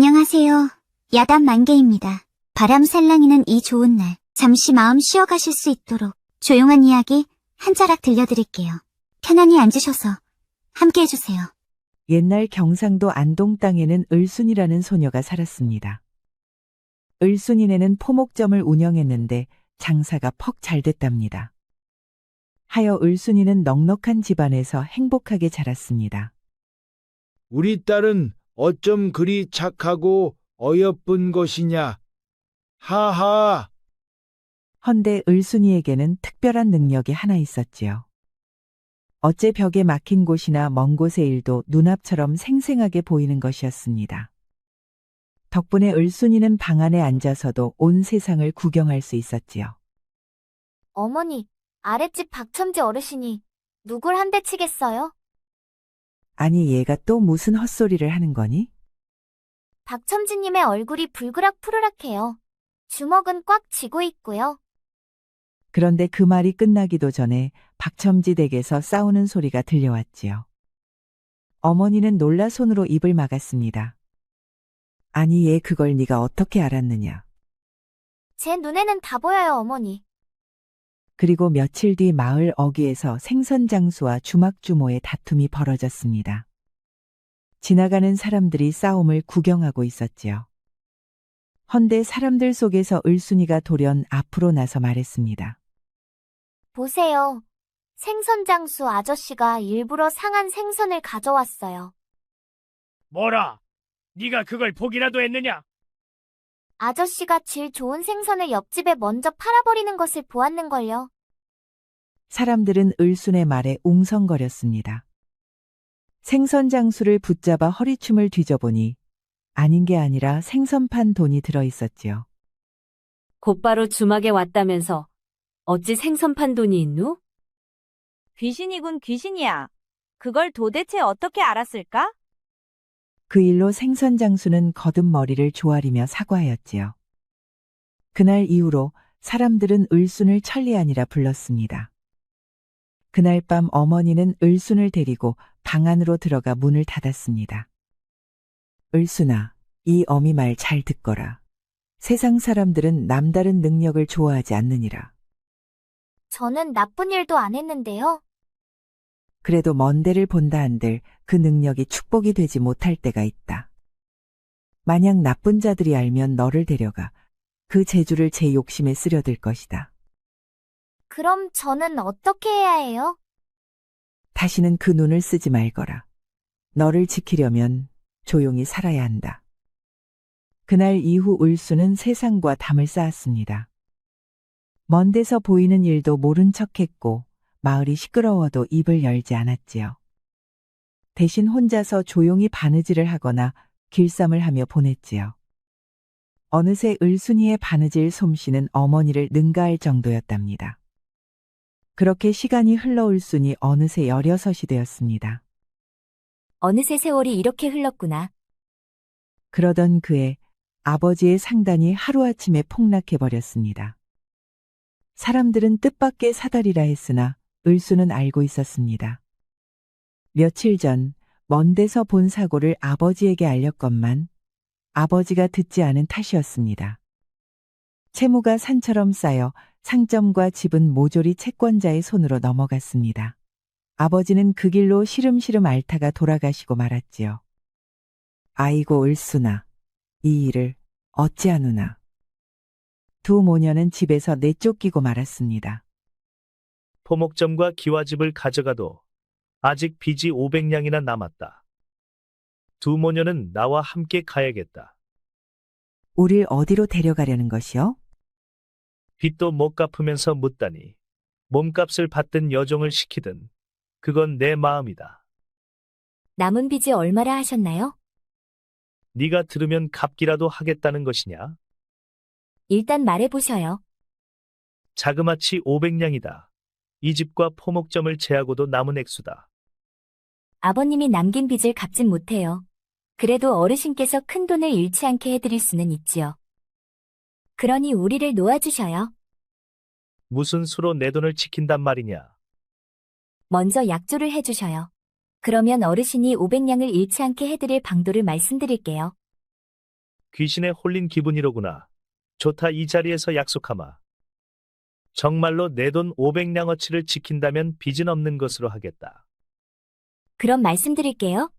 안녕하세요. 야단 만개입니다. 바람 살랑이는 이 좋은 날, 잠시 마음 쉬어가실 수 있도록 조용한 이야기 한 자락 들려드릴게요. 편안히 앉으셔서 함께 해주세요. 옛날 경상도 안동 땅에는 을순이라는 소녀가 살았습니다. 을순이네는 포목점을 운영했는데 장사가 퍽 잘 됐답니다. 하여 을순이는 넉넉한 집안에서 행복하게 자랐습니다. 우리 딸은 어쩜 그리 착하고 어여쁜 것이냐. 하하. 헌데 을순이에게는 특별한 능력이 하나 있었지요. 어째 벽에 막힌 곳이나 먼 곳의 일도 눈앞처럼 생생하게 보이는 것이었습니다. 덕분에 을순이는 방 안에 앉아서도 온 세상을 구경할 수 있었지요. 어머니, 아랫집 박첨지 어르신이 누굴 한 대 치겠어요? 아니 얘가 또 무슨 헛소리를 하는 거니? 박첨지님의 얼굴이 불그락 푸르락해요. 주먹은 꽉 쥐고 있고요. 그런데 그 말이 끝나기도 전에 박첨지 댁에서 싸우는 소리가 들려왔지요. 어머니는 놀라 손으로 입을 막았습니다. 아니 얘 그걸 네가 어떻게 알았느냐. 제 눈에는 다 보여요, 어머니. 그리고 며칠 뒤 마을 어귀에서 생선장수와 주막주모의 다툼이 벌어졌습니다. 지나가는 사람들이 싸움을 구경하고 있었지요. 헌데 사람들 속에서 을순이가 돌연 앞으로 나서 말했습니다. 보세요. 생선장수 아저씨가 일부러 상한 생선을 가져왔어요. 뭐라? 네가 그걸 보기라도 했느냐? 아저씨가 질 좋은 생선을 옆집에 먼저 팔아버리는 것을 보았는걸요. 사람들은 을순의 말에 웅성거렸습니다. 생선장수를 붙잡아 허리춤을 뒤져보니 아닌 게 아니라 생선판 돈이 들어있었지요. 곧바로 주막에 왔다면서 어찌 생선판 돈이 있누? 귀신이군 귀신이야. 그걸 도대체 어떻게 알았을까? 그 일로 생선장수는 거듭 머리를 조아리며 사과하였지요. 그날 이후로 사람들은 을순을 천리안이라 불렀습니다. 그날 밤 어머니는 을순을 데리고 방 안으로 들어가 문을 닫았습니다. 을순아, 이 어미 말 잘 듣거라. 세상 사람들은 남다른 능력을 좋아하지 않느니라. 저는 나쁜 일도 안 했는데요. 그래도 먼 데를 본다 한들 그 능력이 축복이 되지 못할 때가 있다. 만약 나쁜 자들이 알면 너를 데려가 그 재주를 제 욕심에 쓰려들 것이다. 그럼 저는 어떻게 해야 해요? 다시는 그 눈을 쓰지 말거라. 너를 지키려면 조용히 살아야 한다. 그날 이후 을수는 세상과 담을 쌓았습니다. 먼 데서 보이는 일도 모른 척했고 마을이 시끄러워도 입을 열지 않았지요. 대신 혼자서 조용히 바느질을 하거나 길쌈을 하며 보냈지요. 어느새 을순이의 바느질 솜씨는 어머니를 능가할 정도였답니다. 그렇게 시간이 흘러 을순이 어느새 16이 되었습니다. 어느새 세월이 이렇게 흘렀구나. 그러던 그의 아버지의 상단이 하루아침에 폭락해버렸습니다. 사람들은 뜻밖의 사달이라 했으나 을수는 알고 있었습니다. 며칠 전 먼 데서 본 사고를 아버지에게 알렸건만 아버지가 듣지 않은 탓이었습니다. 채무가 산처럼 쌓여 상점과 집은 모조리 채권자의 손으로 넘어갔습니다. 아버지는 그 길로 시름시름 앓다가 돌아가시고 말았지요. 아이고 을순아, 이 일을 어찌하누나. 두 모녀는 집에서 내쫓기고 말았습니다. 포목점과 기와집을 가져가도 아직 빚이 500냥이나 남았다. 두 모녀는 나와 함께 가야겠다. 우릴 어디로 데려가려는 것이요? 빚도 못 갚으면서 묻다니 몸값을 받든 여종을 시키든 그건 내 마음이다. 남은 빚이 얼마나 하셨나요? 네가 들으면 갚기라도 하겠다는 것이냐? 일단 말해보셔요. 자그마치 500냥이다. 이 집과 포목점을 제하고도 남은 액수다. 아버님이 남긴 빚을 갚진 못해요. 그래도 어르신께서 큰 돈을 잃지 않게 해드릴 수는 있지요. 그러니 우리를 놓아주셔요. 무슨 수로 내 돈을 지킨단 말이냐? 먼저 약조를 해주셔요. 그러면 어르신이 500냥을 잃지 않게 해드릴 방도를 말씀드릴게요. 귀신에 홀린 기분이로구나. 좋다, 이 자리에서 약속하마. 정말로 내 돈 500냥어치를 지킨다면 빚은 없는 것으로 하겠다. 그럼 말씀드릴게요.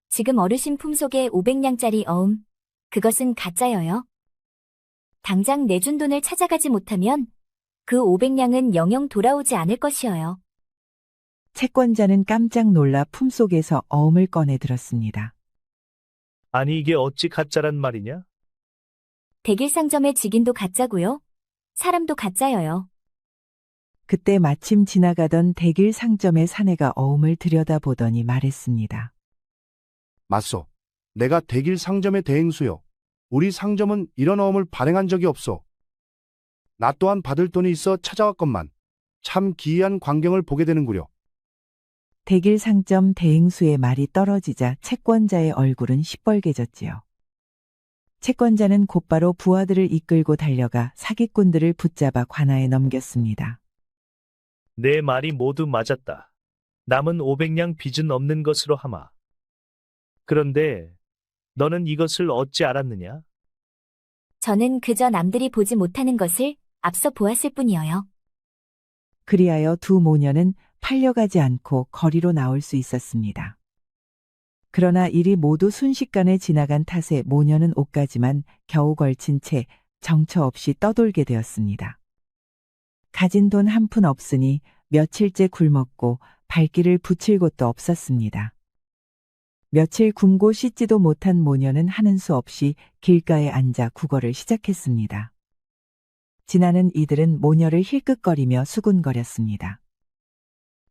지금 어르신 품속에 500냥짜리 어음. 그것은 가짜여요. 당장 내준 돈을 찾아가지 못하면 그 500냥은 영영 돌아오지 않을 것이어요. 채권자는 깜짝 놀라 품속에서 어음을 꺼내 들었습니다. 아니, 이게 어찌 가짜란 말이냐? 대길상점의 직인도 가짜고요. 사람도 가짜여요. 그때 마침 지나가던 대길 상점의 사내가 어음을 들여다보더니 말했습니다. 맞소. 내가 대길 상점의 대행수요. 우리 상점은 이런 어음을 발행한 적이 없소. 나 또한 받을 돈이 있어 찾아왔건만 참 기이한 광경을 보게 되는구려. 대길 상점 대행수의 말이 떨어지자 채권자의 얼굴은 시뻘개졌지요. 채권자는 곧바로 부하들을 이끌고 달려가 사기꾼들을 붙잡아 관아에 넘겼습니다. 내 말이 모두 맞았다. 남은 500냥 빚은 없는 것으로 하마. 그런데 너는 이것을 어찌 알았느냐? 저는 그저 남들이 보지 못하는 것을 앞서 보았을 뿐이어요. 그리하여 두 모녀는 팔려가지 않고 거리로 나올 수 있었습니다. 그러나 일이 모두 순식간에 지나간 탓에 모녀는 옷가지만 겨우 걸친 채 정처 없이 떠돌게 되었습니다. 가진 돈 한 푼 없으니 며칠째 굶었고 발길을 붙일 곳도 없었습니다. 며칠 굶고 씻지도 못한 모녀는 하는 수 없이 길가에 앉아 국어를 시작했습니다. 지나는 이들은 모녀를 힐끗거리며 수군거렸습니다.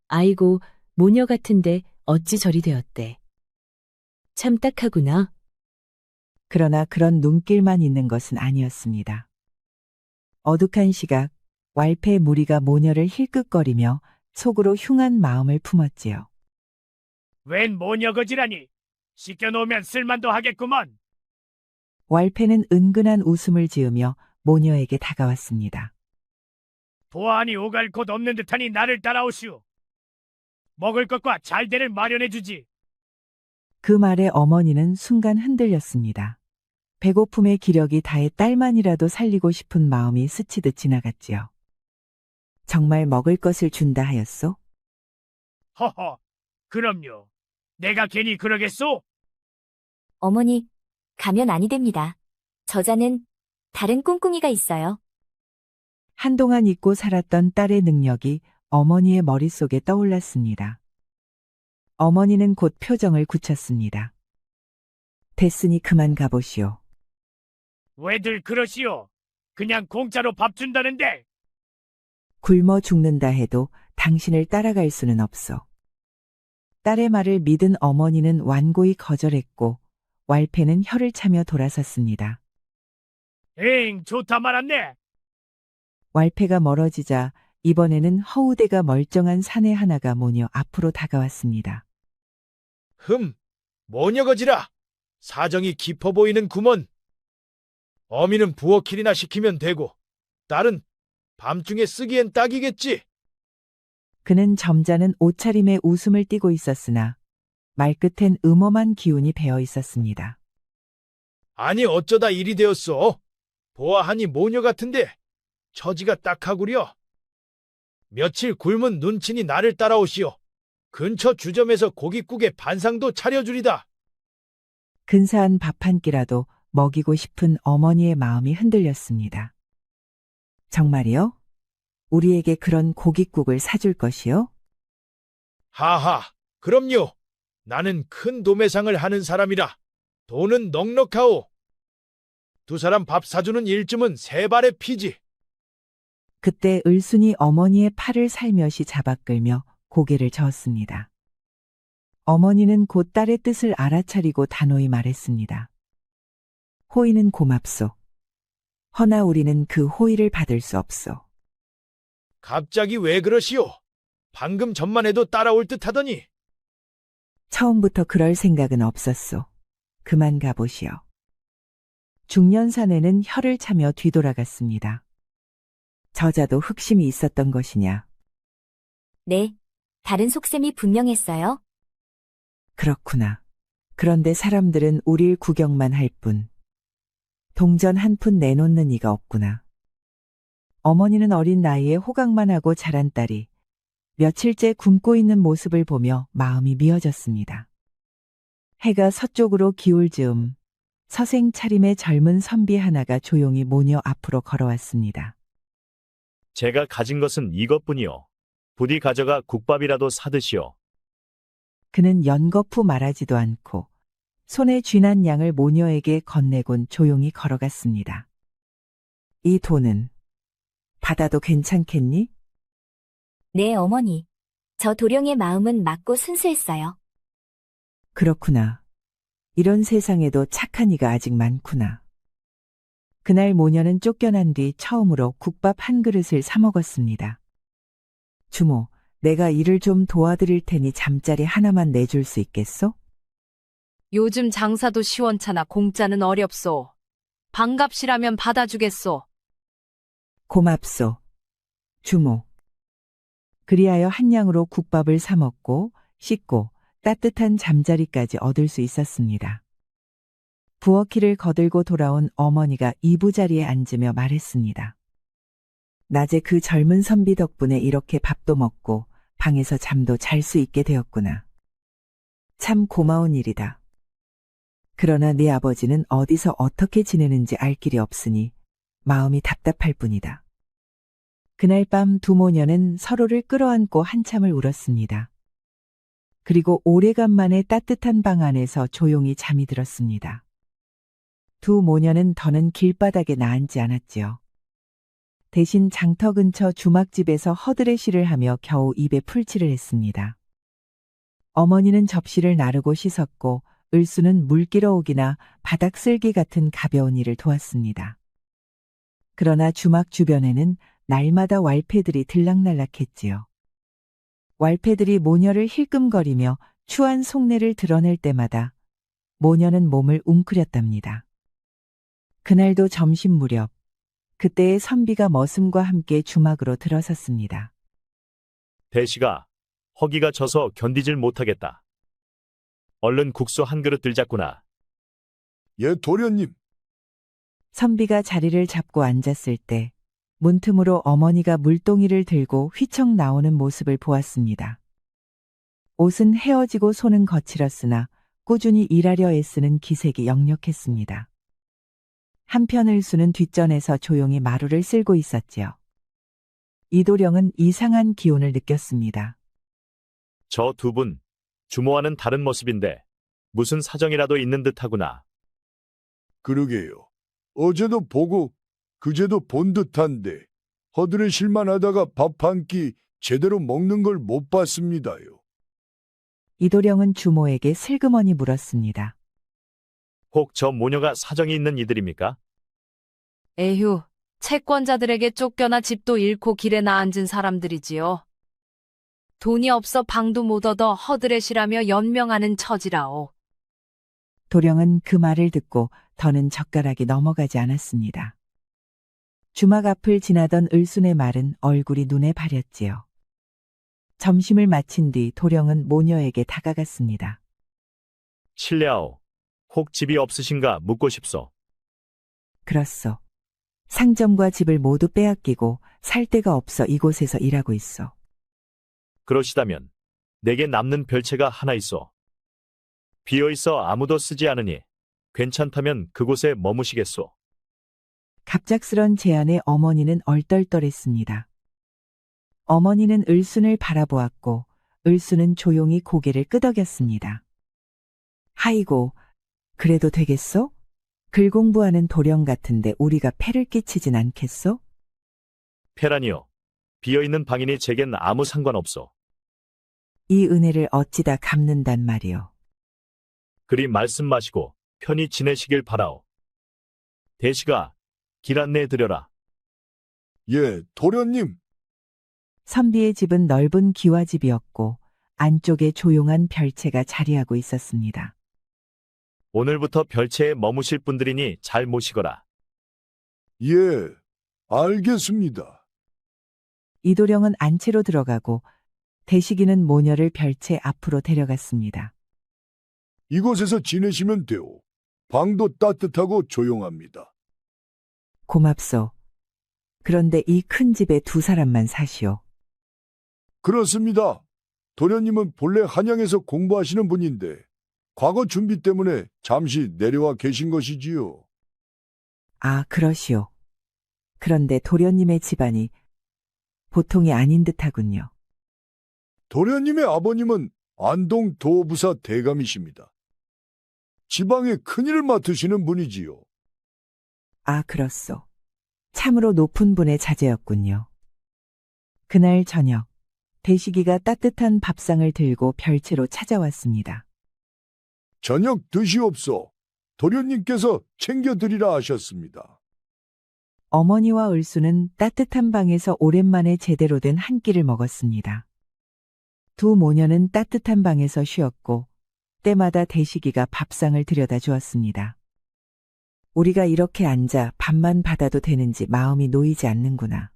아이고, 모녀 같은데 어찌 저리 되었대. 참 딱하구나. 그러나 그런 눈길만 있는 것은 아니었습니다. 어둑한 시각, 왈패 무리가 모녀를 힐끗거리며 속으로 흉한 마음을 품었지요. 웬 모녀거지라니. 씻겨놓으면 쓸만도 하겠구먼. 왈패는 은근한 웃음을 지으며 모녀에게 다가왔습니다. 보아하니 오갈 곳 없는 듯하니 나를 따라오시오. 먹을 것과 잘대를 마련해주지. 그 말에 어머니는 순간 흔들렸습니다. 배고픔의 기력이 다해 딸만이라도 살리고 싶은 마음이 스치듯 지나갔지요. 정말 먹을 것을 준다 하였소? 허허, 그럼요. 내가 괜히 그러겠소? 어머니, 가면 아니 됩니다. 저자는 다른 꿍꿍이가 있어요. 한동안 잊고 살았던 딸의 능력이 어머니의 머릿속에 떠올랐습니다. 어머니는 곧 표정을 굳혔습니다. 됐으니 그만 가보시오. 왜들 그러시오? 그냥 공짜로 밥 준다는데. 굶어 죽는다 해도 당신을 따라갈 수는 없소. 딸의 말을 믿은 어머니는 완고히 거절했고 왈패는 혀를 차며 돌아섰습니다. 엥, 좋다 말았네. 왈패가 멀어지자 이번에는 허우대가 멀쩡한 사내 하나가 모녀 앞으로 다가왔습니다. 모녀거지라. 사정이 깊어 보이는 구먼. 어미는 부엌일이나 시키면 되고 딸은 밤중에 쓰기엔 딱이겠지. 그는 점잖은 옷차림에 웃음을 띠고 있었으나 말끝엔 음험한 기운이 배어 있었습니다. 아니 어쩌다 일이 되었소? 보아하니 모녀 같은데 처지가 딱하구려. 며칠 굶은 눈치니 나를 따라오시오. 근처 주점에서 고깃국에 반상도 차려주리다. 근사한 밥 한 끼라도 먹이고 싶은 어머니의 마음이 흔들렸습니다. 정말이요? 우리에게 그런 고깃국을 사줄 것이요? 하하, 그럼요. 나는 큰 도매상을 하는 사람이라 돈은 넉넉하오. 두 사람 밥 사주는 일쯤은 세 발의 피지. 그때 을순이 어머니의 팔을 살며시 잡아 끌며 고개를 저었습니다. 어머니는 곧 딸의 뜻을 알아차리고 단호히 말했습니다. 호의는 고맙소. 허나 우리는 그 호의를 받을 수 없소. 갑자기 왜 그러시오? 방금 전만 해도 따라올 듯 하더니. 처음부터 그럴 생각은 없었소. 그만 가보시오. 중년 사내는 혀를 차며 뒤돌아갔습니다. 저자도 흑심이 있었던 것이냐? 네, 다른 속셈이 분명했어요. 그렇구나. 그런데 사람들은 우릴 구경만 할 뿐. 동전 한 푼 내놓는 이가 없구나. 어머니는 어린 나이에 호강만 하고 자란 딸이 며칠째 굶고 있는 모습을 보며 마음이 미어졌습니다. 해가 서쪽으로 기울 즈음 서생 차림의 젊은 선비 하나가 조용히 모녀 앞으로 걸어왔습니다. 제가 가진 것은 이것뿐이요. 부디 가져가 국밥이라도 사드시오. 그는 연거푸 말하지도 않고 손에 쥐난 양을 모녀에게 건네곤 조용히 걸어갔습니다. 이 돈은 받아도 괜찮겠니? 네, 어머니. 저 도령의 마음은 맑고 순수했어요. 그렇구나. 이런 세상에도 착한 이가 아직 많구나. 그날 모녀는 쫓겨난 뒤 처음으로 국밥 한 그릇을 사 먹었습니다. 주모, 내가 일을 좀 도와드릴 테니 잠자리 하나만 내줄 수 있겠소? 요즘 장사도 시원찮아 공짜는 어렵소. 반값이라면 받아주겠소. 고맙소. 주모. 그리하여 한 양으로 국밥을 사 먹고 씻고 따뜻한 잠자리까지 얻을 수 있었습니다. 부엌길을 거들고 돌아온 어머니가 이부자리에 앉으며 말했습니다. 낮에 그 젊은 선비 덕분에 이렇게 밥도 먹고 방에서 잠도 잘 수 있게 되었구나. 참 고마운 일이다. 그러나 네 아버지는 어디서 어떻게 지내는지 알 길이 없으니 마음이 답답할 뿐이다. 그날 밤 두 모녀는 서로를 끌어안고 한참을 울었습니다. 그리고 오래간만에 따뜻한 방 안에서 조용히 잠이 들었습니다. 두 모녀는 더는 길바닥에 나앉지 않았지요. 대신 장터 근처 주막집에서 허드레시를 하며 겨우 입에 풀칠을 했습니다. 어머니는 접시를 나르고 씻었고 을수는 물 끼러오기나 바닥 쓸기 같은 가벼운 일을 도왔습니다. 그러나 주막 주변에는 날마다 왈패들이 들락날락했지요. 왈패들이 모녀를 힐끔거리며 추한 속내를 드러낼 때마다 모녀는 몸을 웅크렸답니다. 그날도 점심 무렵 그때의 선비가 머슴과 함께 주막으로 들어섰습니다. 대시가 허기가 져서 견디질 못하겠다. 얼른 국수 한 그릇 들자꾸나. 예, 도련님. 선비가 자리를 잡고 앉았을 때 문틈으로 어머니가 물동이를 들고 휘청 나오는 모습을 보았습니다. 옷은 헤어지고 손은 거칠었으나 꾸준히 일하려 애쓰는 기색이 역력했습니다. 한편 을수는 뒷전에서 조용히 마루를 쓸고 있었지요. 이도령은 이상한 기운을 느꼈습니다. 저 두 분, 주모와는 다른 모습인데 무슨 사정이라도 있는 듯하구나. 그러게요. 어제도 보고 그제도 본 듯한데 허들에 실만하다가 밥 한 끼 제대로 먹는 걸 못 봤습니다요. 이도령은 주모에게 슬그머니 물었습니다. 혹 저 모녀가 사정이 있는 이들입니까? 에휴, 채권자들에게 쫓겨나 집도 잃고 길에 나앉은 사람들이지요. 돈이 없어 방도 못 얻어 허드렛이라며 연명하는 처지라오. 도령은 그 말을 듣고 더는 젓가락이 넘어가지 않았습니다. 주막 앞을 지나던 을순의 말은 얼굴이 눈에 바렸지요. 점심을 마친 뒤 도령은 모녀에게 다가갔습니다. 실례하오. 혹 집이 없으신가 묻고 싶소. 그렇소. 상점과 집을 모두 빼앗기고 살 데가 없어 이곳에서 일하고 있어. 그러시다면 내게 남는 별채가 하나 있어. 비어있어 아무도 쓰지 않으니 괜찮다면 그곳에 머무시겠소. 갑작스런 제안에 어머니는 얼떨떨했습니다. 어머니는 을순을 바라보았고 을순은 조용히 고개를 끄덕였습니다. 하이고, 그래도 되겠소? 글 공부하는 도령 같은데 우리가 폐를 끼치진 않겠소? 폐라니요. 비어있는 방이니 제겐 아무 상관없소. 이 은혜를 어찌다 갚는단 말이오. 그리 말씀 마시고 편히 지내시길 바라오. 대시가 길 안내해 드려라. 예, 도련님. 선비의 집은 넓은 기와집이었고 안쪽에 조용한 별채가 자리하고 있었습니다. 오늘부터 별채에 머무실 분들이니 잘 모시거라. 예, 알겠습니다. 이도령은 안채로 들어가고 대식이는 모녀를 별채 앞으로 데려갔습니다. 이곳에서 지내시면 돼요. 방도 따뜻하고 조용합니다. 고맙소. 그런데 이 큰 집에 두 사람만 사시오. 그렇습니다. 도련님은 본래 한양에서 공부하시는 분인데 과거 준비 때문에 잠시 내려와 계신 것이지요. 아, 그러시오. 그런데 도련님의 집안이 보통이 아닌 듯하군요. 도련님의 아버님은 안동 도부사 대감이십니다. 지방의 큰일을 맡으시는 분이지요. 아, 그렇소. 참으로 높은 분의 자제였군요. 그날 저녁, 대식이가 따뜻한 밥상을 들고 별채로 찾아왔습니다. 저녁 드시옵소. 도련님께서 챙겨드리라 하셨습니다. 어머니와 을수는 따뜻한 방에서 오랜만에 제대로 된 한 끼를 먹었습니다. 두 모녀는 따뜻한 방에서 쉬었고 때마다 대식이가 밥상을 들여다 주었습니다. 우리가 이렇게 앉아 밥만 받아도 되는지 마음이 놓이지 않는구나.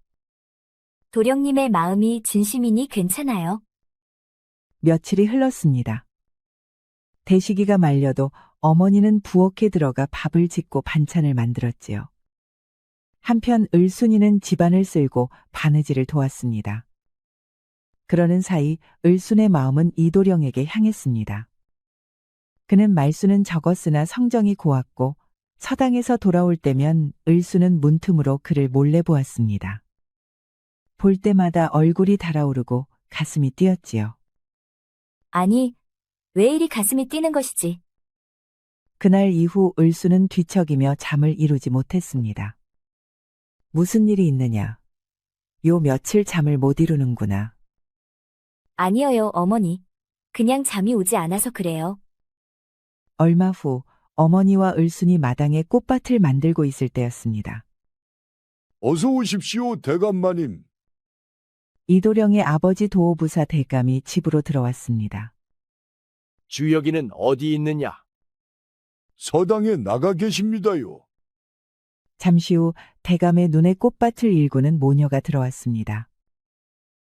도령님의 마음이 진심이니 괜찮아요. 며칠이 흘렀습니다. 대식이가 말려도 어머니는 부엌에 들어가 밥을 짓고 반찬을 만들었지요. 한편 을순이는 집안을 쓸고 바느질을 도왔습니다. 그러는 사이 을순의 마음은 이도령에게 향했습니다. 그는 말수는 적었으나 성정이 고왔고 서당에서 돌아올 때면 을수는 문틈으로 그를 몰래 보았습니다. 볼 때마다 얼굴이 달아오르고 가슴이 뛰었지요. 아니, 왜 이리 가슴이 뛰는 것이지? 그날 이후 을수는 뒤척이며 잠을 이루지 못했습니다. 무슨 일이 있느냐? 요 며칠 잠을 못 이루는구나. 아니에요, 어머니. 그냥 잠이 오지 않아서 그래요. 얼마 후 어머니와 을순이 마당에 꽃밭을 만들고 있을 때였습니다. 어서 오십시오, 대감마님. 이도령의 아버지 도호부사 대감이 집으로 들어왔습니다. 주여기는 어디 있느냐? 서당에 나가 계십니다요. 잠시 후 대감의 눈에 꽃밭을 일구는 모녀가 들어왔습니다.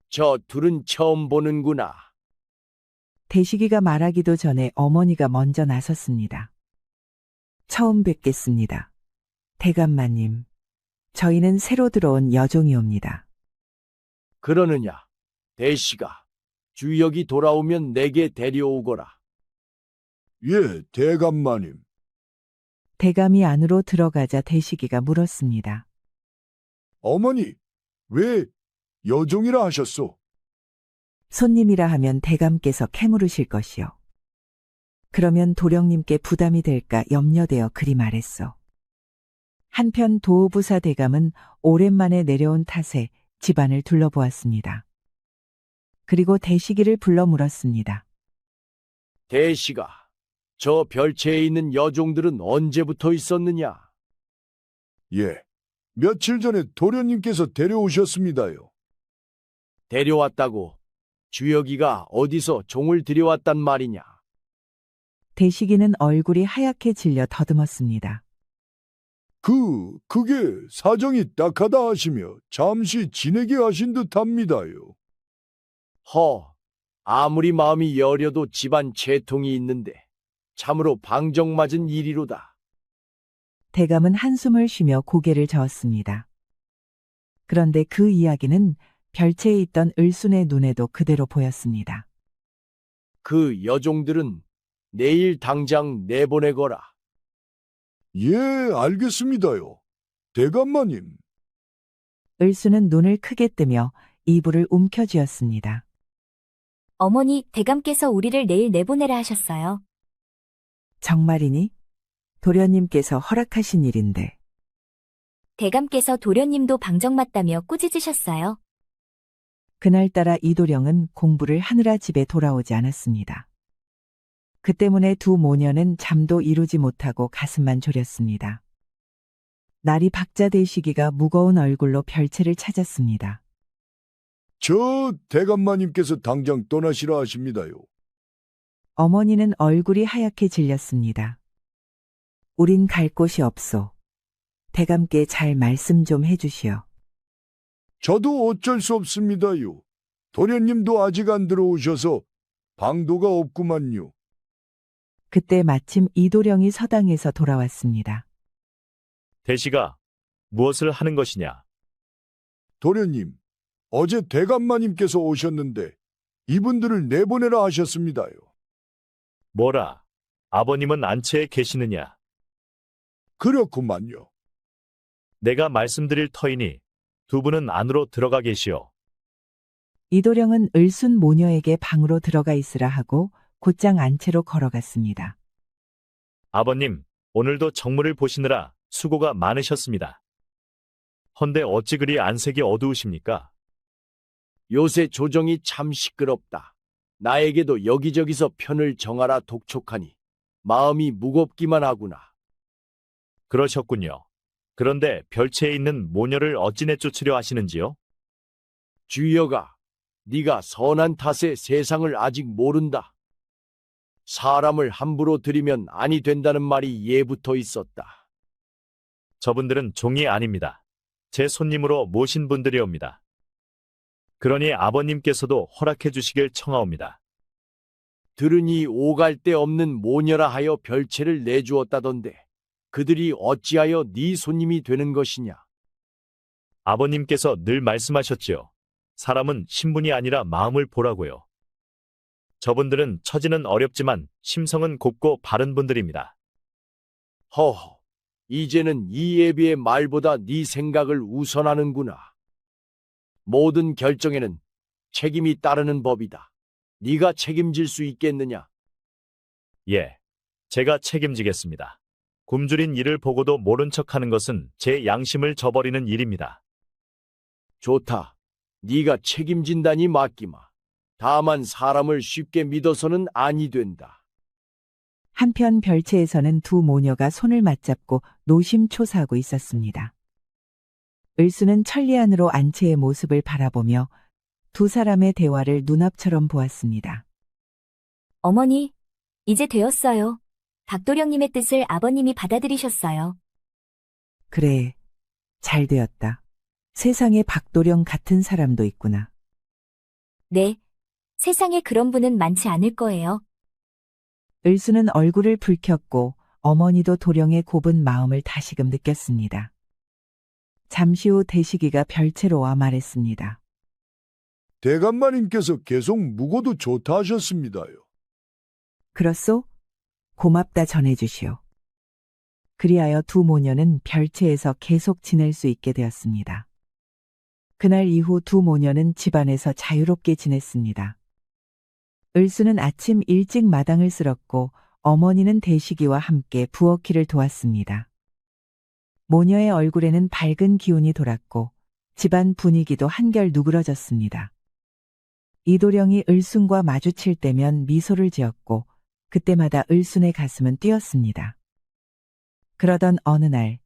저 둘은 처음 보는구나. 대식이가 말하기도 전에 어머니가 먼저 나섰습니다. 처음 뵙겠습니다. 대감마님, 저희는 새로 들어온 여종이옵니다. 그러느냐? 대시가 주여기 돌아오면 내게 데려오거라. 예, 대감마님. 대감이 안으로 들어가자 대식이가 물었습니다. 어머니, 왜 여종이라 하셨소? 손님이라 하면 대감께서 캐물으실 것이요. 그러면 도령님께 부담이 될까 염려되어 그리 말했소. 한편 도호부사 대감은 오랜만에 내려온 탓에 집안을 둘러보았습니다. 그리고 대식이를 불러 물었습니다. 대시가 저 별채에 있는 여종들은 언제부터 있었느냐? 예, 며칠 전에 도련님께서 데려오셨습니다요. 데려왔다고 주여기가 어디서 종을 들여왔단 말이냐? 대식이는 얼굴이 하얗게 질려 더듬었습니다. 그게 사정이 딱하다 하시며 잠시 지내게 하신 듯합니다요. 아무리 마음이 여려도 집안 채통이 있는데 참으로 방정맞은 일이로다. 대감은 한숨을 쉬며 고개를 저었습니다. 그런데 그 이야기는 별채에 있던 을순의 눈에도 그대로 보였습니다. 그 여종들은 내일 당장 내보내거라. 예, 알겠습니다요. 대감마님. 을수는 눈을 크게 뜨며 이불을 움켜쥐었습니다. 어머니, 대감께서 우리를 내일 내보내라 하셨어요. 정말이니? 도련님께서 허락하신 일인데. 대감께서 도련님도 방정맞다며 꾸짖으셨어요. 그날따라 이도령은 공부를 하느라 집에 돌아오지 않았습니다. 그 때문에 두 모녀는 잠도 이루지 못하고 가슴만 졸였습니다. 날이 밝자 대식이가 무거운 얼굴로 별채를 찾았습니다. 저 대감마님께서 당장 떠나시라 하십니다요. 어머니는 얼굴이 하얗게 질렸습니다. 우린 갈 곳이 없소. 대감께 잘 말씀 좀 해주시오. 저도 어쩔 수 없습니다요. 도련님도 아직 안 들어오셔서 방도가 없구만요. 그때 마침 이도령이 서당에서 돌아왔습니다. 대시가 무엇을 하는 것이냐? 도련님, 어제 대감마님께서 오셨는데 이분들을 내보내라 하셨습니다요. 뭐라? 아버님은 안채에 계시느냐? 그렇구만요. 내가 말씀드릴 터이니 두 분은 안으로 들어가 계시오. 이도령은 을순 모녀에게 방으로 들어가 있으라 하고 곧장 안채로 걸어갔습니다. 아버님, 오늘도 정물을 보시느라 수고가 많으셨습니다. 헌데 어찌 그리 안색이 어두우십니까? 요새 조정이 참 시끄럽다. 나에게도 여기저기서 편을 정하라 독촉하니 마음이 무겁기만 하구나. 그러셨군요. 그런데 별채에 있는 모녀를 어찌 내쫓으려 하시는지요? 주여가, 네가 선한 탓에 세상을 아직 모른다. 사람을 함부로 들이면 아니 된다는 말이 예부터 있었다. 저분들은 종이 아닙니다. 제 손님으로 모신 분들이옵니다. 그러니 아버님께서도 허락해 주시길 청하옵니다. 들으니 오갈 데 없는 모녀라 하여 별채를 내주었다던데 그들이 어찌하여 네 손님이 되는 것이냐? 아버님께서 늘 말씀하셨지요. 사람은 신분이 아니라 마음을 보라고요. 저분들은 처지는 어렵지만 심성은 곱고 바른 분들입니다. 허허, 이제는 이 예비의 말보다 네 생각을 우선하는구나. 모든 결정에는 책임이 따르는 법이다. 네가 책임질 수 있겠느냐? 예, 제가 책임지겠습니다. 굶주린 이를 보고도 모른 척하는 것은 제 양심을 저버리는 일입니다. 좋다. 네가 책임진다니 맡기마. 다만 사람을 쉽게 믿어서는 아니 된다. 한편 별채에서는 두 모녀가 손을 맞잡고 노심초사하고 있었습니다. 을수는 천리안으로 안채의 모습을 바라보며 두 사람의 대화를 눈앞처럼 보았습니다. 어머니, 이제 되었어요. 박도령님의 뜻을 아버님이 받아들이셨어요. 그래, 잘 되었다. 세상에 박도령 같은 사람도 있구나. 네, 세상에 그런 분은 많지 않을 거예요. 을수는 얼굴을 붉혔고 어머니도 도령의 곱은 마음을 다시금 느꼈습니다. 잠시 후 대식이가 별채로 와 말했습니다. 대감마님께서 계속 묵어도 좋다 하셨습니다요. 그렇소? 고맙다 전해주시오. 그리하여 두 모녀는 별채에서 계속 지낼 수 있게 되었습니다. 그날 이후 두 모녀는 집안에서 자유롭게 지냈습니다. 을수는 아침 일찍 마당을 쓸었고 어머니는 대식이와 함께 부엌일을 도왔습니다. 모녀의 얼굴에는 밝은 기운이 돌았고 집안 분위기도 한결 누그러졌습니다. 이도령이 을순과 마주칠 때면 미소를 지었고 그때마다 을순의 가슴은 뛰었습니다. 그러던 어느 날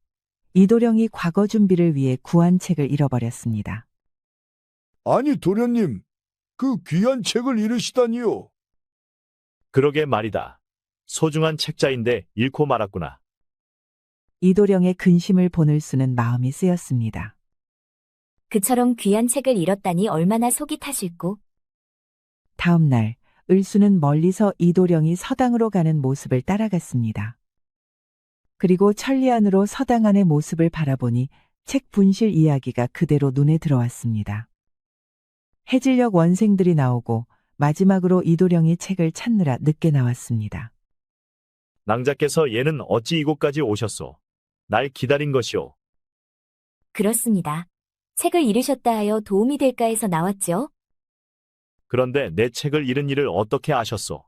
이도령이 과거 준비를 위해 구한 책을 잃어버렸습니다. 아니 도련님, 그 귀한 책을 잃으시다니요. 그러게 말이다. 소중한 책자인데 잃고 말았구나. 이도령의 근심을 본 을수는 마음이 쓰였습니다. 그처럼 귀한 책을 잃었다니 얼마나 속이 타실고. 다음 날 을수는 멀리서 이도령이 서당으로 가는 모습을 따라갔습니다. 그리고 천리안으로 서당 안의 모습을 바라보니 책 분실 이야기가 그대로 눈에 들어왔습니다. 해질녘 원생들이 나오고 마지막으로 이도령이 책을 찾느라 늦게 나왔습니다. 낭자께서 얘는 어찌 이곳까지 오셨소? 날 기다린 것이오. 그렇습니다. 책을 잃으셨다 하여 도움이 될까 해서 나왔죠. 그런데 내 책을 잃은 일을 어떻게 아셨소?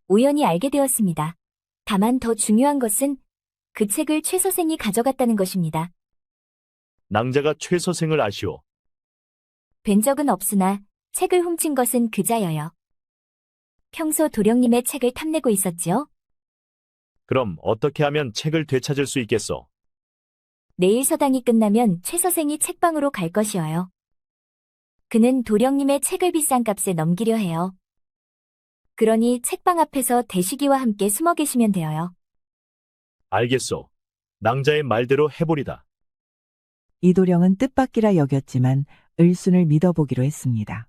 우연히 알게 되었습니다. 다만 더 중요한 것은 그 책을 최 선생이 가져갔다는 것입니다. 낭자가 최 선생을 아시오. 뵌 적은 없으나 책을 훔친 것은 그자여요. 평소 도령님의 책을 탐내고 있었지요? 그럼 어떻게 하면 책을 되찾을 수 있겠소? 내일 서당이 끝나면 최 선생이 책방으로 갈 것이어요. 그는 도령님의 책을 비싼 값에 넘기려 해요. 그러니 책방 앞에서 대식이와 함께 숨어 계시면 되어요. 알겠소. 낭자의 말대로 해보리다. 이도령은 뜻밖이라 여겼지만 을순을 믿어보기로 했습니다.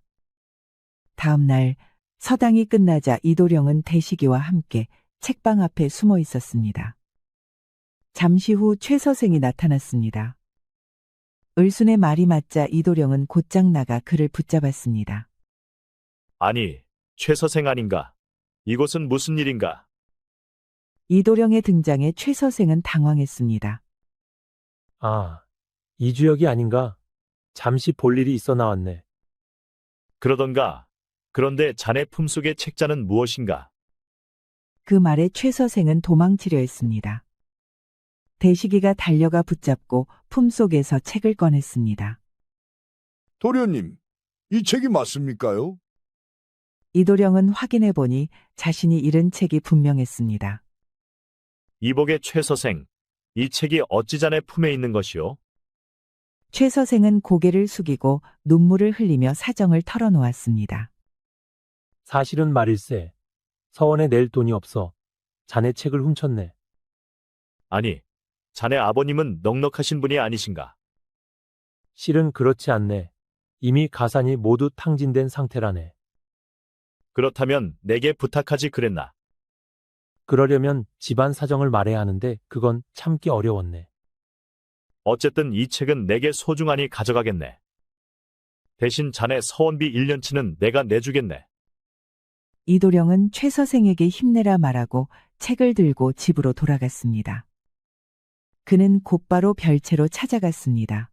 다음 날 서당이 끝나자 이도령은 대식이와 함께 책방 앞에 숨어 있었습니다. 잠시 후 최 서생이 나타났습니다. 을순의 말이 맞자 이도령은 곧장 나가 그를 붙잡았습니다. 아니, 최 서생 아닌가? 이곳은 무슨 일인가? 이도령의 등장에 최 서생은 당황했습니다. 아, 이주혁이 아닌가? 잠시 볼 일이 있어 나왔네. 그러던가. 그런데 자네 품속의 책자는 무엇인가? 그 말에 최 서생은 도망치려 했습니다. 대식이가 달려가 붙잡고 품속에서 책을 꺼냈습니다. 도련님, 이 책이 맞습니까요? 이도령은 확인해 보니 자신이 잃은 책이 분명했습니다. 이복의 최 서생, 이 책이 어찌 자네 품에 있는 것이오? 최 서생은 고개를 숙이고 눈물을 흘리며 사정을 털어놓았습니다. 사실은 말일세. 서원에 낼 돈이 없어 자네 책을 훔쳤네. 아니, 자네 아버님은 넉넉하신 분이 아니신가? 실은 그렇지 않네. 이미 가산이 모두 탕진된 상태라네. 그렇다면 내게 부탁하지 그랬나? 그러려면 집안 사정을 말해야 하는데 그건 참기 어려웠네. 어쨌든 이 책은 내게 소중하니 가져가겠네. 대신 자네 서원비 1년치는 내가 내주겠네. 이도령은 최 서생에게 힘내라 말하고 책을 들고 집으로 돌아갔습니다. 그는 곧바로 별채로 찾아갔습니다.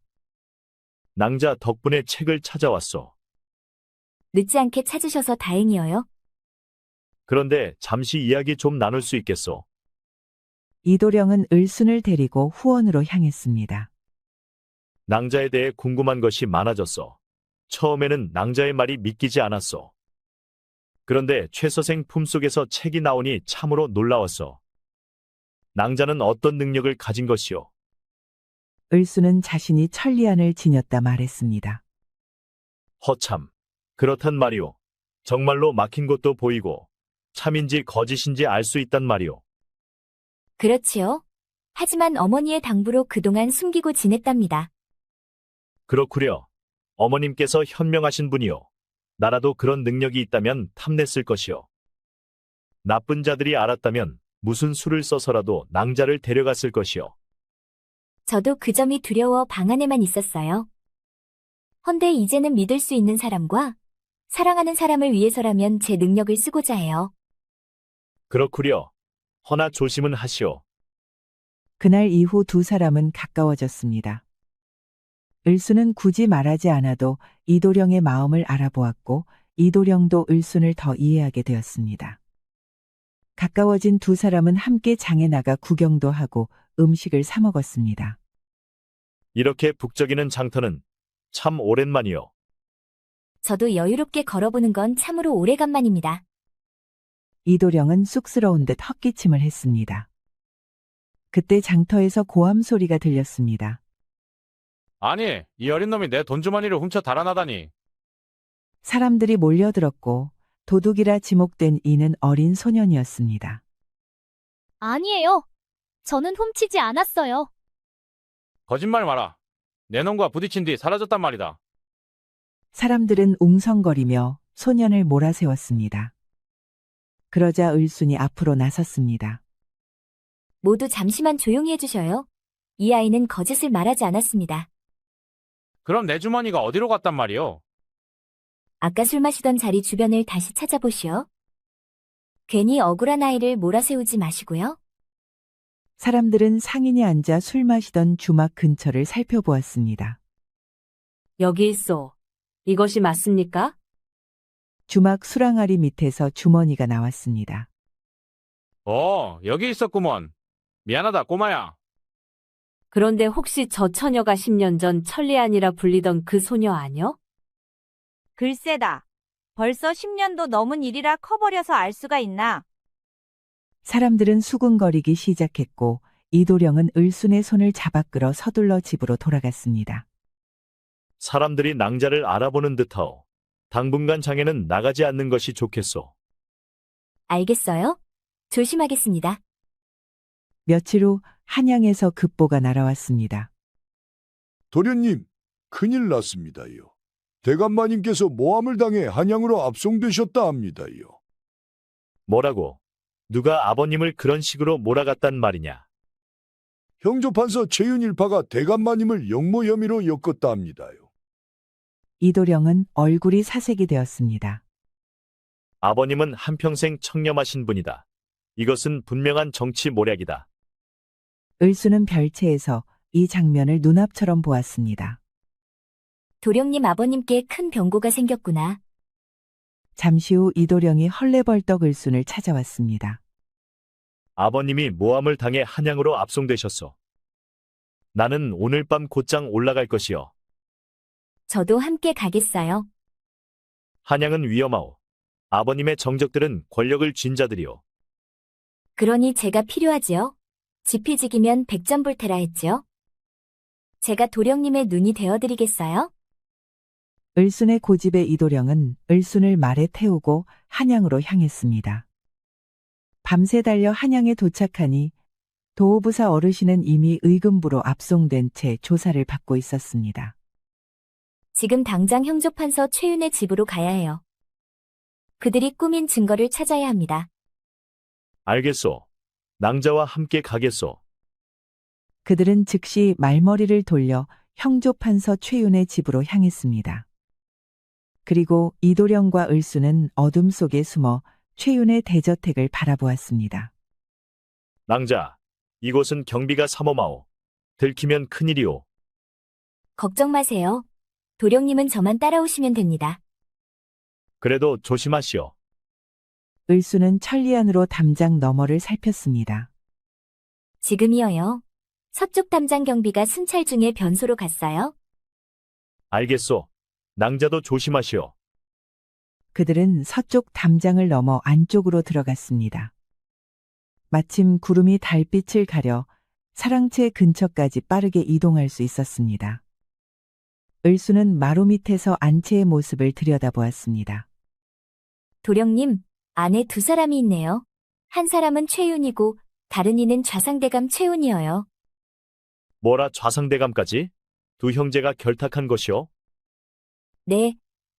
낭자 덕분에 책을 찾아왔소. 늦지 않게 찾으셔서 다행이어요. 그런데 잠시 이야기 좀 나눌 수 있겠소? 이도령은 을순을 데리고 후원으로 향했습니다. 낭자에 대해 궁금한 것이 많아졌어. 처음에는 낭자의 말이 믿기지 않았어. 그런데 최 서생 품속에서 책이 나오니 참으로 놀라웠어. 낭자는 어떤 능력을 가진 것이오? 을순은 자신이 천리안을 지녔다 말했습니다. 허참. 그렇단 말이오. 정말로 막힌 곳도 보이고 참인지 거짓인지 알 수 있단 말이오. 그렇지요. 하지만 어머니의 당부로 그동안 숨기고 지냈답니다. 그렇구려. 어머님께서 현명하신 분이오. 나라도 그런 능력이 있다면 탐냈을 것이오. 나쁜 자들이 알았다면 무슨 수를 써서라도 낭자를 데려갔을 것이오. 저도 그 점이 두려워 방 안에만 있었어요. 헌데 이제는 믿을 수 있는 사람과 사랑하는 사람을 위해서라면 제 능력을 쓰고자 해요. 그렇구려. 허나 조심은 하시오. 그날 이후 두 사람은 가까워졌습니다. 을순은 굳이 말하지 않아도 이도령의 마음을 알아보았고 이도령도 을순을 더 이해하게 되었습니다. 가까워진 두 사람은 함께 장에 나가 구경도 하고 음식을 사 먹었습니다. 이렇게 북적이는 장터는 참 오랜만이오. 저도 여유롭게 걸어보는 건 참으로 오래간만입니다. 이도령은 쑥스러운 듯 헛기침을 했습니다. 그때 장터에서 고함 소리가 들렸습니다. 아니, 이 어린 놈이 내 돈주머니를 훔쳐 달아나다니. 사람들이 몰려들었고 도둑이라 지목된 이는 어린 소년이었습니다. 아니에요. 저는 훔치지 않았어요. 거짓말 마라. 내 놈과 부딪힌 뒤 사라졌단 말이다. 사람들은 웅성거리며 소년을 몰아세웠습니다. 그러자 을순이 앞으로 나섰습니다. 모두 잠시만 조용히 해주셔요. 이 아이는 거짓을 말하지 않았습니다. 그럼 내 주머니가 어디로 갔단 말이오? 아까 술 마시던 자리 주변을 다시 찾아보시오. 괜히 억울한 아이를 몰아세우지 마시고요. 사람들은 상인이 앉아 술 마시던 주막 근처를 살펴보았습니다. 여기 있어. 이것이 맞습니까? 주막 수랑아리 밑에서 주머니가 나왔습니다. 여기 있었구먼. 미안하다, 꼬마야. 그런데 혹시 저 처녀가 10년 전 천리안이라 불리던 그 소녀 아니여? 글쎄다. 벌써 10년도 넘은 일이라 커버려서 알 수가 있나? 사람들은 수군거리기 시작했고 이도령은 을순의 손을 잡아 끌어 서둘러 집으로 돌아갔습니다. 사람들이 낭자를 알아보는 듯하오. 당분간 장에는 나가지 않는 것이 좋겠소. 알겠어요? 조심하겠습니다. 며칠 후 한양에서 급보가 날아왔습니다. 도련님, 큰일 났습니다요. 대감마님께서 모함을 당해 한양으로 압송되셨다 합니다요. 뭐라고? 누가 아버님을 그런 식으로 몰아갔단 말이냐? 형조판서 최윤일파가 대감마님을 영모 혐의로 엮었다 합니다요. 이도령은 얼굴이 사색이 되었습니다. 아버님은 한평생 청렴하신 분이다. 이것은 분명한 정치 모략이다. 을수는 별채에서 이 장면을 눈앞처럼 보았습니다. 도령님 아버님께 큰 병고가 생겼구나. 잠시 후 이도령이 헐레벌떡 을순을 찾아왔습니다. 아버님이 모함을 당해 한양으로 압송되셨소. 나는 오늘 밤 곧장 올라갈 것이요. 저도 함께 가겠어요. 한양은 위험하오. 아버님의 정적들은 권력을 쥔 자들이오. 그러니 제가 필요하지요. 지피지기면 백전불태라 했지요. 제가 도령님의 눈이 되어드리겠어요. 을순의 고집에 이도령은 을순을 말에 태우고 한양으로 향했습니다. 밤새 달려 한양에 도착하니 도호부사 어르신은 이미 의금부로 압송된 채 조사를 받고 있었습니다. 지금 당장 형조판서 최윤의 집으로 가야 해요. 그들이 꾸민 증거를 찾아야 합니다. 알겠소. 낭자와 함께 가겠소. 그들은 즉시 말머리를 돌려 형조판서 최윤의 집으로 향했습니다. 그리고 이도령과 을수는 어둠 속에 숨어 최윤의 대저택을 바라보았습니다. 낭자, 이곳은 경비가 삼엄하오. 들키면 큰일이오. 걱정 마세요. 도령님은 저만 따라오시면 됩니다. 그래도 조심하시오. 을수는 천리안으로 담장 너머를 살폈습니다. 지금이어요. 서쪽 담장 경비가 순찰 중에 변소로 갔어요. 알겠소. 낭자도 조심하시오. 그들은 서쪽 담장을 넘어 안쪽으로 들어갔습니다. 마침 구름이 달빛을 가려 사랑채 근처까지 빠르게 이동할 수 있었습니다. 을수는 마루 밑에서 안채의 모습을 들여다보았습니다. 도령님, 안에 두 사람이 있네요. 한 사람은 최윤이고 다른 이는 좌상대감 최윤이어요. 뭐라 좌상대감까지? 두 형제가 결탁한 것이오? 네,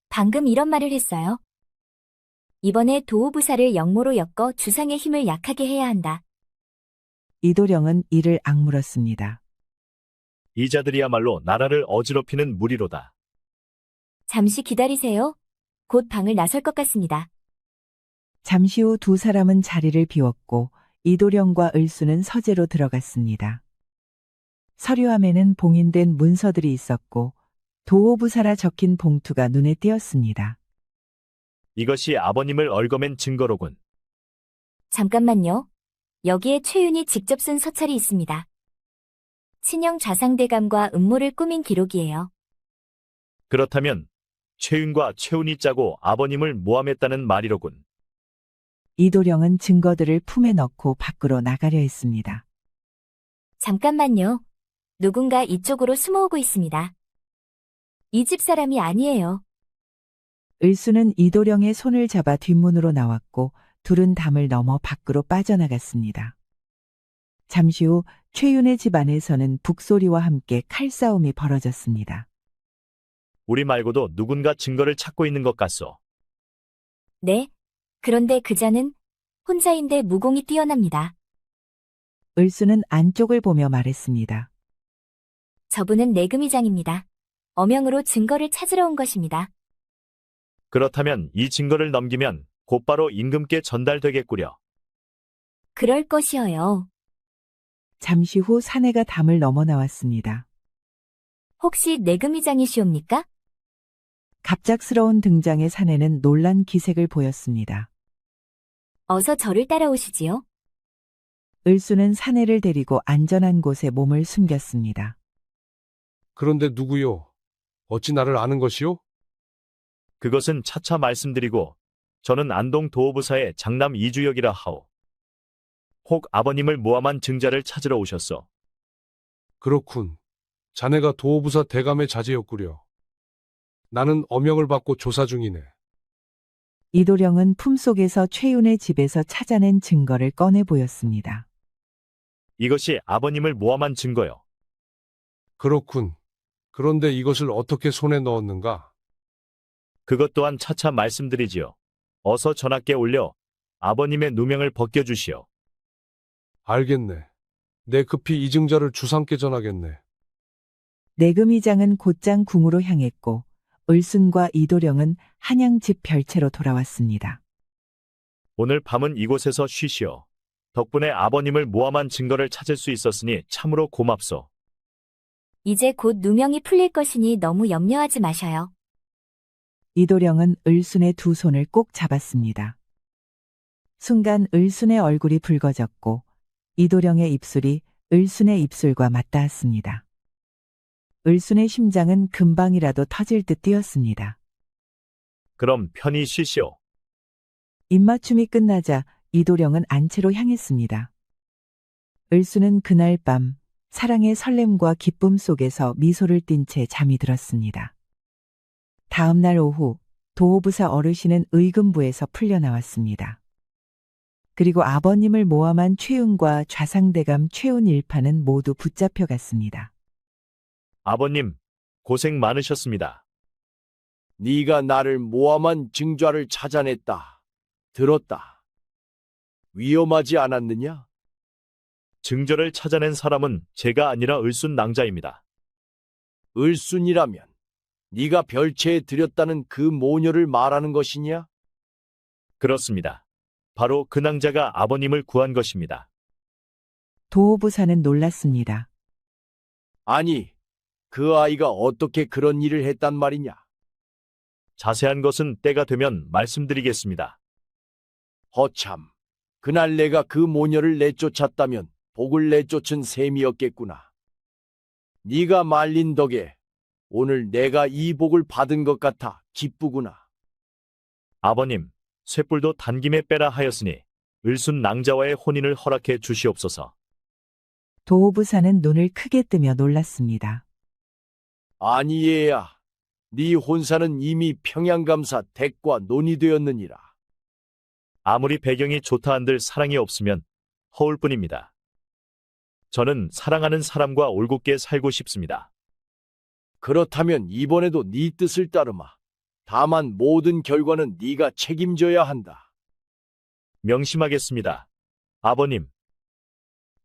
방금 이런 말을 했어요. 이번에 도호부사를 영모로 엮어 주상의 힘을 약하게 해야 한다. 이도령은 이를 악물었습니다. 이 자들이야말로 나라를 어지럽히는 무리로다. 잠시 기다리세요. 곧 방을 나설 것 같습니다. 잠시 후 두 사람은 자리를 비웠고 이도령과 을수는 서재로 들어갔습니다. 서류함에는 봉인된 문서들이 있었고 도호부사라 적힌 봉투가 눈에 띄었습니다. 이것이 아버님을 얽어맨 증거로군. 잠깐만요. 여기에 최윤이 직접 쓴 서찰이 있습니다. 친형 좌상대감과 음모를 꾸민 기록이에요. 그렇다면 최윤과 최운이 짜고 아버님을 모함했다는 말이로군. 이도령은 증거들을 품에 넣고 밖으로 나가려 했습니다. 잠깐만요. 누군가 이쪽으로 숨어오고 있습니다. 이 집 사람이 아니에요. 을수는 이도령의 손을 잡아 뒷문으로 나왔고 둘은 담을 넘어 밖으로 빠져나갔습니다. 잠시 후 최윤의 집 안에서는 북소리와 함께 칼싸움이 벌어졌습니다. 우리 말고도 누군가 증거를 찾고 있는 것 같소. 네. 그런데 그자는 혼자인데 무공이 뛰어납니다. 을수는 안쪽을 보며 말했습니다. 저분은 내금이장입니다. 어명으로 증거를 찾으러 온 것입니다. 그렇다면 이 증거를 넘기면 곧바로 임금께 전달되겠구려. 그럴 것이어요. 잠시 후 사내가 담을 넘어 나왔습니다. 혹시 내금이장이시옵니까? 갑작스러운 등장의 사내는 놀란 기색을 보였습니다. 어서 저를 따라오시지요. 을수는 사내를 데리고 안전한 곳에 몸을 숨겼습니다. 그런데 누구요? 어찌 나를 아는 것이요? 그것은 차차 말씀드리고 저는 안동 도호부사의 장남 이주역이라 하오. 혹 아버님을 모함한 증자를 찾으러 오셨소. 그렇군. 자네가 도호부사 대감의 자제였구려. 나는 어명을 받고 조사 중이네. 이도령은 품속에서 최윤의 집에서 찾아낸 증거를 꺼내 보였습니다. 이것이 아버님을 모함한 증거요. 그렇군. 그런데 이것을 어떻게 손에 넣었는가? 그것 또한 차차 말씀드리지요. 어서 전하께 올려 아버님의 누명을 벗겨주시오. 알겠네. 내 급히 이증자를 주상께 전하겠네. 내금이장은 곧장 궁으로 향했고 을순과 이도령은 한양 집 별채로 돌아왔습니다. 오늘 밤은 이곳에서 쉬시오. 덕분에 아버님을 모함한 증거를 찾을 수 있었으니 참으로 고맙소. 이제 곧 누명이 풀릴 것이니 너무 염려하지 마셔요. 이도령은 을순의 두 손을 꼭 잡았습니다. 순간 을순의 얼굴이 붉어졌고 이도령의 입술이 을순의 입술과 맞닿았습니다. 을순의 심장은 금방이라도 터질 듯 뛰었습니다. 그럼 편히 쉬시오. 입맞춤이 끝나자 이도령은 안채로 향했습니다. 을순은 그날 밤 사랑의 설렘과 기쁨 속에서 미소를 띤 채 잠이 들었습니다. 다음 날 오후 도호부사 어르신은 의금부에서 풀려나왔습니다. 그리고 아버님을 모함한 최은과 좌상대감 최운 일파는 모두 붙잡혀갔습니다. 아버님, 고생 많으셨습니다. 네가 나를 모함한 증좌를 찾아냈다. 들었다. 위험하지 않았느냐? 증거를 찾아낸 사람은 제가 아니라 을순 낭자입니다. 을순이라면 네가 별채에 들였다는 그 모녀를 말하는 것이냐? 그렇습니다. 바로 그 낭자가 아버님을 구한 것입니다. 도호부사는 놀랐습니다. 아니, 그 아이가 어떻게 그런 일을 했단 말이냐? 자세한 것은 때가 되면 말씀드리겠습니다. 허참, 그날 내가 그 모녀를 내쫓았다면 복을 내쫓은 셈이었겠구나. 네가 말린 덕에 오늘 내가 이 복을 받은 것 같아 기쁘구나. 아버님, 쇳불도 단김에 빼라 하였으니 을순 낭자와의 혼인을 허락해 주시옵소서. 도호부사는 눈을 크게 뜨며 놀랐습니다. 아니 얘야, 네 혼사는 이미 평양감사 댁과 논의되었느니라. 아무리 배경이 좋다 한들 사랑이 없으면 허울 뿐입니다. 저는 사랑하는 사람과 올곧게 살고 싶습니다. 그렇다면 이번에도 네 뜻을 따르마. 다만 모든 결과는 네가 책임져야 한다. 명심하겠습니다. 아버님.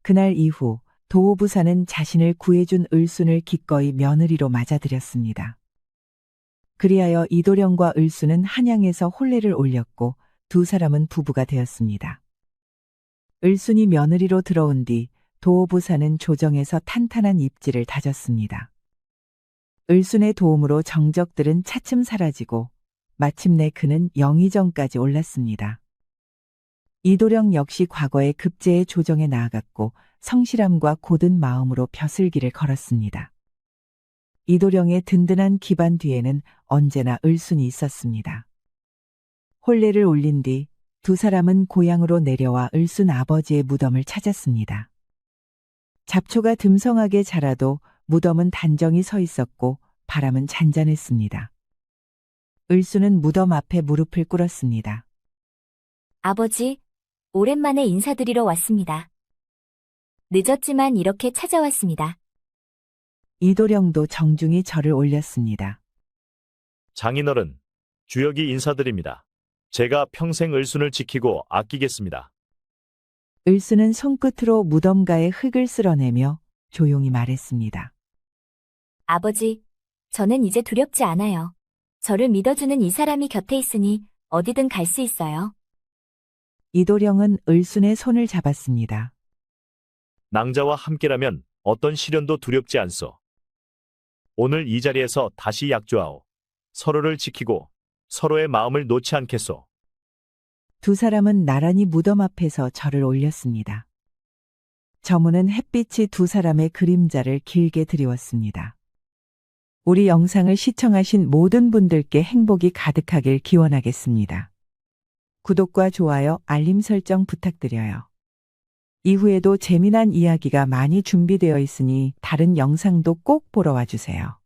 그날 이후 도호부사는 자신을 구해준 을순을 기꺼이 며느리로 맞아들였습니다. 그리하여 이도령과 을순은 한양에서 혼례를 올렸고 두 사람은 부부가 되었습니다. 을순이 며느리로 들어온 뒤 도호부사는 조정에서 탄탄한 입지를 다졌습니다. 을순의 도움으로 정적들은 차츰 사라지고 마침내 그는 영의정까지 올랐습니다. 이도령 역시 과거의 급제의 조정에 나아갔고 성실함과 고든 마음으로 벼슬길을 걸었습니다. 이도령의 든든한 기반 뒤에는 언제나 을순이 있었습니다. 혼례를 올린 뒤 두 사람은 고향으로 내려와 을순 아버지의 무덤을 찾았습니다. 잡초가 듬성하게 자라도 무덤은 단정히 서 있었고 바람은 잔잔했습니다. 을순은 무덤 앞에 무릎을 꿇었습니다. 아버지, 오랜만에 인사드리러 왔습니다. 늦었지만 이렇게 찾아왔습니다. 이도령도 정중히 절을 올렸습니다. 장인어른, 주역이 인사드립니다. 제가 평생 을순을 지키고 아끼겠습니다. 을순은 손끝으로 무덤가의 흙을 쓸어내며 조용히 말했습니다. 아버지, 저는 이제 두렵지 않아요. 저를 믿어주는 이 사람이 곁에 있으니 어디든 갈 수 있어요. 이도령은 을순의 손을 잡았습니다. 낭자와 함께라면 어떤 시련도 두렵지 않소. 오늘 이 자리에서 다시 약조하오. 서로를 지키고 서로의 마음을 놓지 않겠소. 두 사람은 나란히 무덤 앞에서 절을 올렸습니다. 저무는 햇빛이 두 사람의 그림자를 길게 드리웠습니다. 우리 영상을 시청하신 모든 분들께 행복이 가득하길 기원하겠습니다. 구독과 좋아요, 알림 설정 부탁드려요. 이후에도 재미난 이야기가 많이 준비되어 있으니 다른 영상도 꼭 보러 와주세요.